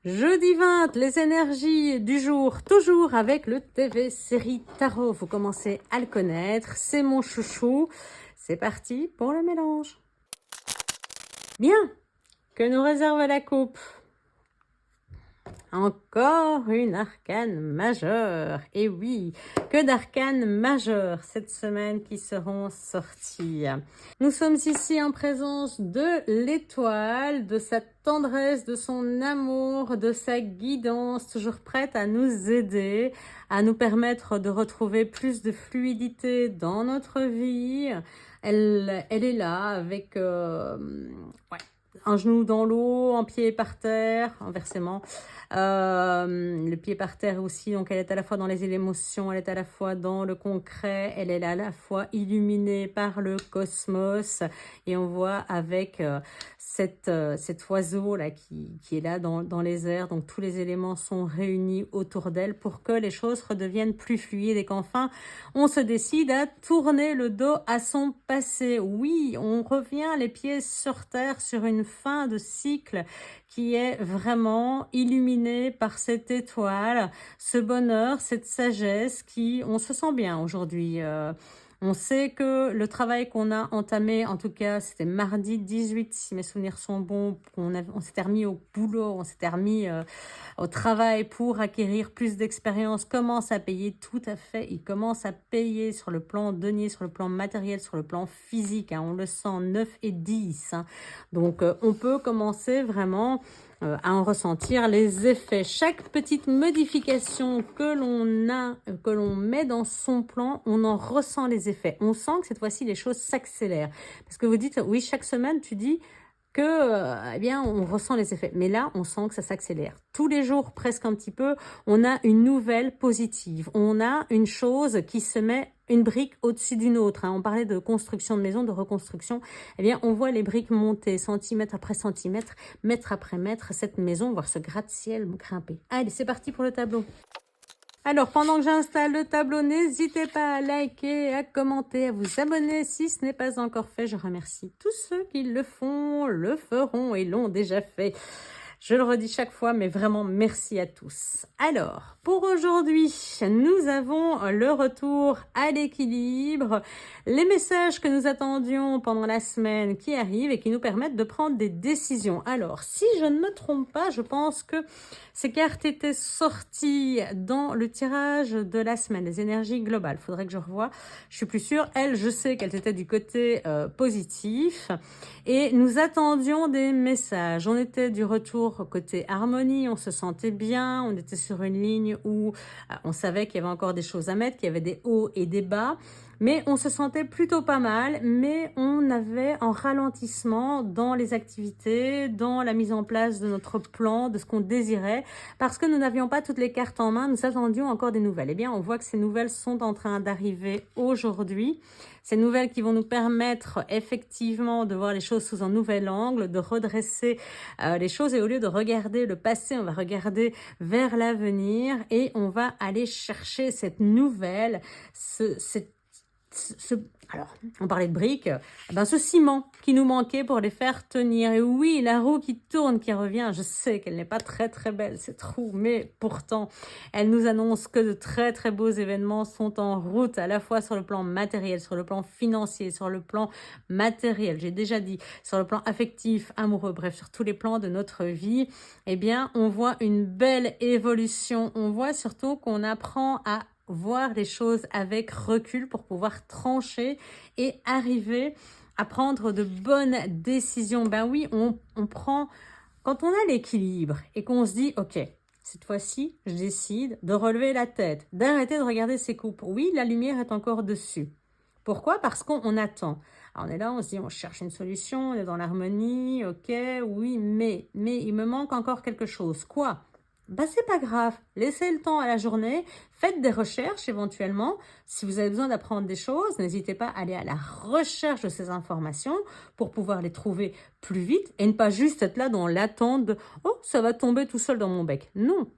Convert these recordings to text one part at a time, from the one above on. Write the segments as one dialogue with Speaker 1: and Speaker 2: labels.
Speaker 1: Jeudi 20, les énergies du jour, toujours avec le TV série Tarot. Vous commencez à le connaître, c'est mon chouchou. C'est parti pour le mélange. Bien, que nous réserve la coupe? Encore une arcane majeure. Et oui, que d'arcanes majeures cette semaine qui seront sorties. Nous sommes ici en présence de l'étoile, de sa tendresse, de son amour, de sa guidance, toujours prête à nous aider, à nous permettre de retrouver plus de fluidité dans notre vie. Elle est là avec un genou dans l'eau, un pied par terre, inversement. Le pied par terre aussi, donc elle est à la fois dans les émotions, elle est à la fois dans le concret, elle est à la fois illuminée par le cosmos, et on voit avec cet oiseau là qui est là dans les airs, donc tous les éléments sont réunis autour d'elle pour que les choses redeviennent plus fluides et qu'enfin on se décide à tourner le dos à son passé. Oui, on revient les pieds sur terre sur une fin de cycle qui est vraiment illuminée par cette étoile, ce bonheur, cette sagesse qui, on se sent bien aujourd'hui. On sait que le travail qu'on a entamé, en tout cas, c'était mardi 18, si mes souvenirs sont bons, on s'était remis au boulot, on s'était remis au travail pour acquérir plus d'expérience, commence à payer tout à fait. Il commence à payer sur le plan denier, sur le plan matériel, sur le plan physique. On le sent 9 et 10. Donc, on peut commencer vraiment à en ressentir les effets. Chaque petite modification que l'on met dans son plan, on en ressent les effets. On sent que cette fois-ci, les choses s'accélèrent. Parce que vous dites, oui, chaque semaine, tu dis que, eh bien, on ressent les effets. Mais là, on sent que ça s'accélère. Tous les jours, presque un petit peu, on a une nouvelle positive. On a une chose qui se met une brique au-dessus d'une autre. On parlait de construction de maison, de reconstruction. Eh bien, on voit les briques monter centimètre après centimètre, mètre après mètre, cette maison, voir ce gratte-ciel grimper. Allez, c'est parti pour le tableau. Alors, pendant que j'installe le tableau, n'hésitez pas à liker, à commenter, à vous abonner si ce n'est pas encore fait. Je remercie tous ceux qui le font, le feront et l'ont déjà fait. Je le redis chaque fois, mais vraiment merci à tous. Alors, pour aujourd'hui, nous avons le retour à l'équilibre, les messages que nous attendions pendant la semaine qui arrivent et qui nous permettent de prendre des décisions. Alors, si je ne me trompe pas, je pense que ces cartes étaient sorties dans le tirage de la semaine, les énergies globales. Il faudrait que je revoie, je suis plus sûre. Elles, je sais qu'elles étaient du côté positif et nous attendions des messages. On était du retour côté harmonie, on se sentait bien, on était sur une ligne où on savait qu'il y avait encore des choses à mettre, qu'il y avait des hauts et des bas, mais on se sentait plutôt pas mal, mais on avait un ralentissement dans les activités, dans la mise en place de notre plan, de ce qu'on désirait, parce que nous n'avions pas toutes les cartes en main, nous attendions encore des nouvelles. Eh bien, on voit que ces nouvelles sont en train d'arriver aujourd'hui. Ces nouvelles qui vont nous permettre effectivement de voir les choses sous un nouvel angle, de redresser les choses, et au lieu de regarder le passé, on va regarder vers l'avenir et on va aller chercher cette nouvelle, alors, on parlait de briques, ce ciment qui nous manquait pour les faire tenir. Et oui, la roue qui tourne, qui revient, je sais qu'elle n'est pas très très belle cette roue, mais pourtant, elle nous annonce que de très très beaux événements sont en route, à la fois sur le plan matériel, sur le plan financier, sur le plan matériel, j'ai déjà dit, sur le plan affectif, amoureux, bref, sur tous les plans de notre vie. Eh bien, on voit une belle évolution. On voit surtout qu'on apprend à voir les choses avec recul pour pouvoir trancher et arriver à prendre de bonnes décisions. Ben oui, on prend, quand on a l'équilibre et qu'on se dit, ok, cette fois-ci, je décide de relever la tête, d'arrêter de regarder ses coupes. Oui, la lumière est encore dessus. Pourquoi? Parce qu'on attend. Alors on est là, on se dit, on cherche une solution, on est dans l'harmonie, ok, oui, mais il me manque encore quelque chose. Quoi? C'est pas grave, laissez le temps à la journée, faites des recherches éventuellement. Si vous avez besoin d'apprendre des choses, n'hésitez pas à aller à la recherche de ces informations pour pouvoir les trouver plus vite et ne pas juste être là dans l'attente de « Oh, ça va tomber tout seul dans mon bec ». Non,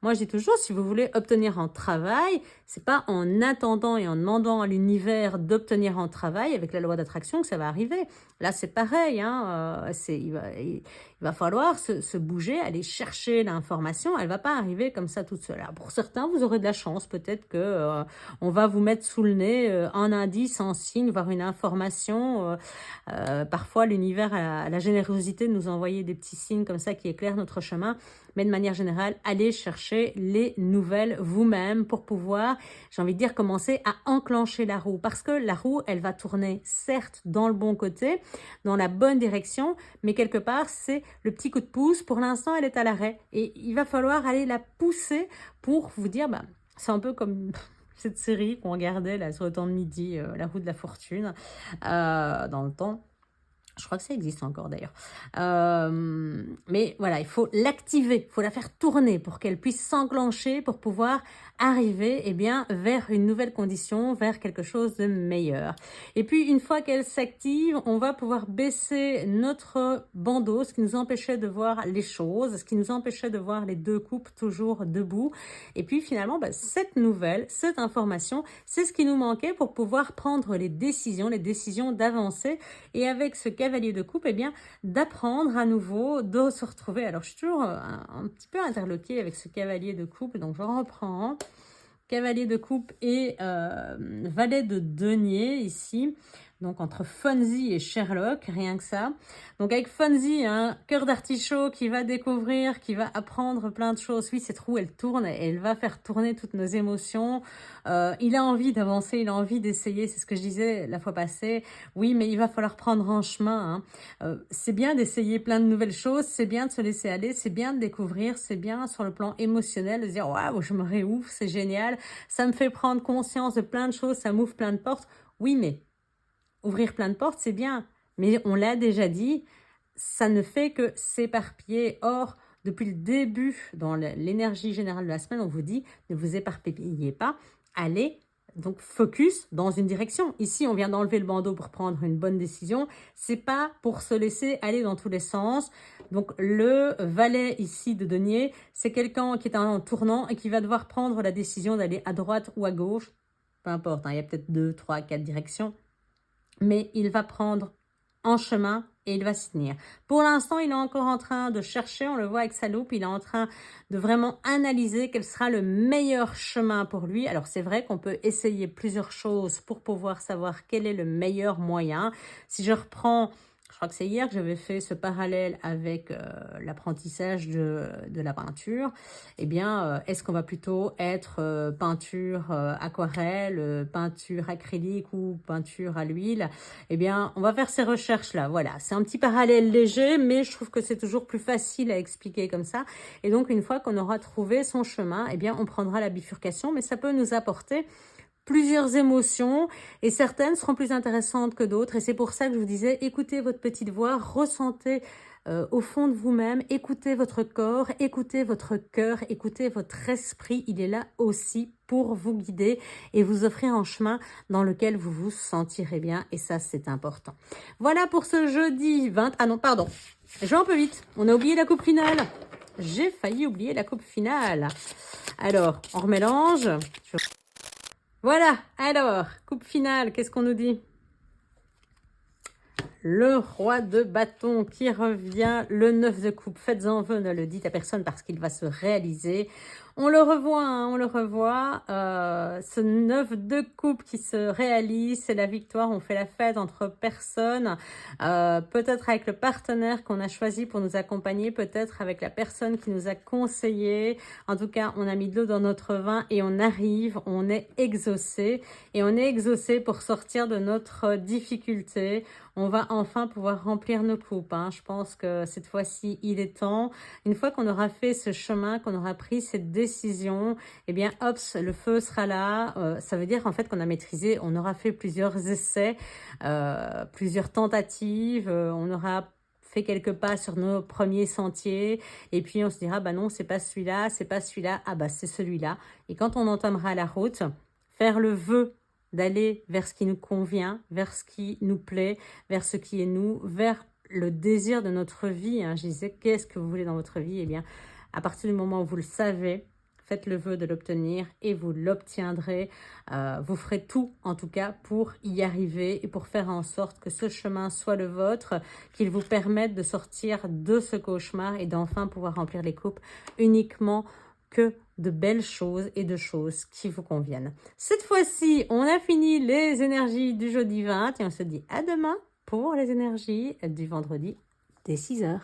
Speaker 1: Moi, je dis toujours, si vous voulez obtenir un travail, c'est pas en attendant et en demandant à l'univers d'obtenir un travail avec la loi d'attraction que ça va arriver. Là, c'est pareil, hein, il va falloir se bouger, aller chercher l'information. Elle va pas arriver comme ça toute seule. Alors, pour certains, vous aurez de la chance. Peut-être que on va vous mettre sous le nez un indice, un signe, voire une information. Parfois, l'univers a la générosité de nous envoyer des petits signes comme ça qui éclairent notre chemin. Mais de manière générale, allez chercher les nouvelles vous-même pour pouvoir, j'ai envie de dire, commencer à enclencher la roue. Parce que la roue, elle va tourner, certes, dans le bon côté, dans la bonne direction, mais quelque part, c'est le petit coup de pouce. Pour l'instant, elle est à l'arrêt. Et il va falloir aller la pousser pour vous dire, bah, c'est un peu comme cette série qu'on regardait là sur le temps de midi, La roue de la fortune, dans le temps. Je crois que ça existe encore d'ailleurs. Mais voilà, il faut l'activer, il faut la faire tourner pour qu'elle puisse s'enclencher pour pouvoir arriver vers une nouvelle condition, vers quelque chose de meilleur. Et puis, une fois qu'elle s'active, on va pouvoir baisser notre bandeau, ce qui nous empêchait de voir les choses, ce qui nous empêchait de voir les deux coupes toujours debout. Et puis, finalement, cette nouvelle, cette information, c'est ce qui nous manquait pour pouvoir prendre les décisions d'avancer. Et avec ce cavalier de coupe, d'apprendre à nouveau, de se retrouver. Alors, je suis toujours un petit peu interloquée avec ce cavalier de coupe, donc je reprends. Cavalier de coupe et valet de denier ici. Donc, entre Fonzie et Sherlock, rien que ça. Donc, avec Fonzie, un cœur d'artichaut qui va découvrir, qui va apprendre plein de choses. Oui, cette roue, elle tourne et elle va faire tourner toutes nos émotions. Il a envie d'avancer, il a envie d'essayer. C'est ce que je disais la fois passée. Oui, mais il va falloir prendre un chemin. C'est bien d'essayer plein de nouvelles choses. C'est bien de se laisser aller. C'est bien de découvrir. C'est bien sur le plan émotionnel de se dire « Waouh, je me réouvre, c'est génial. Ça me fait prendre conscience de plein de choses. Ça m'ouvre plein de portes. » Oui, mais ouvrir plein de portes, c'est bien, mais on l'a déjà dit, ça ne fait que s'éparpiller. Or, depuis le début, dans l'énergie générale de la semaine, on vous dit, ne vous éparpillez pas, allez donc focus dans une direction. Ici, on vient d'enlever le bandeau pour prendre une bonne décision. C'est pas pour se laisser aller dans tous les sens. Donc, le valet ici de denier, c'est quelqu'un qui est en tournant et qui va devoir prendre la décision d'aller à droite ou à gauche. Peu importe, il y a peut-être 2, 3, 4 directions. Mais il va prendre en chemin et il va s'y tenir. Pour l'instant, il est encore en train de chercher, on le voit avec sa loupe, il est en train de vraiment analyser quel sera le meilleur chemin pour lui. Alors, c'est vrai qu'on peut essayer plusieurs choses pour pouvoir savoir quel est le meilleur moyen. Si je reprends, je crois que c'est hier que j'avais fait ce parallèle avec l'apprentissage de la peinture. Est-ce qu'on va plutôt être peinture aquarelle, peinture acrylique ou peinture à l'huile? On va faire ces recherches-là. Voilà, c'est un petit parallèle léger, mais je trouve que c'est toujours plus facile à expliquer comme ça. Et donc, une fois qu'on aura trouvé son chemin, on prendra la bifurcation, mais ça peut nous apporter plusieurs émotions et certaines seront plus intéressantes que d'autres. Et c'est pour ça que je vous disais, écoutez votre petite voix, ressentez au fond de vous-même, écoutez votre corps, écoutez votre cœur, écoutez votre esprit. Il est là aussi pour vous guider et vous offrir un chemin dans lequel vous vous sentirez bien. Et ça, c'est important. Voilà pour ce jeudi 20... Ah non, pardon. Je vais un peu vite. On a oublié la coupe finale. J'ai failli oublier la coupe finale. Alors, on remélange. Voilà, alors, coupe finale, qu'est-ce qu'on nous dit? Le roi de bâton qui revient, le 9 de coupe. Faites-en vœu, ne le dites à personne parce qu'il va se réaliser. On le revoit, hein, on le revoit. Ce 9 de coupe qui se réalise, c'est la victoire. On fait la fête entre personnes. Peut-être avec le partenaire qu'on a choisi pour nous accompagner. Peut-être avec la personne qui nous a conseillé. En tout cas, on a mis de l'eau dans notre vin et on arrive. On est exaucé. Et on est exaucé pour sortir de notre difficulté. On va enfin pouvoir remplir nos coupes. Hein. Je pense que cette fois-ci, il est temps. Une fois qu'on aura fait ce chemin, qu'on aura pris cette décision, hop, le feu sera là. Ça veut dire en fait qu'on a maîtrisé, on aura fait plusieurs essais, plusieurs tentatives, on aura fait quelques pas sur nos premiers sentiers et puis on se dira, bah non, c'est pas celui-là, c'est pas celui-là, ah bah c'est celui-là. Et quand on entamera la route, faire le vœu d'aller vers ce qui nous convient, vers ce qui nous plaît, vers ce qui est nous, vers le désir de notre vie. Hein. Je disais, qu'est-ce que vous voulez dans votre vie? À partir du moment où vous le savez, faites le vœu de l'obtenir et vous l'obtiendrez. Vous ferez tout, en tout cas, pour y arriver et pour faire en sorte que ce chemin soit le vôtre, qu'il vous permette de sortir de ce cauchemar et d'enfin pouvoir remplir les coupes uniquement que de belles choses et de choses qui vous conviennent. Cette fois-ci, on a fini les énergies du jeudi 20 et on se dit à demain pour les énergies du vendredi dès 6 h.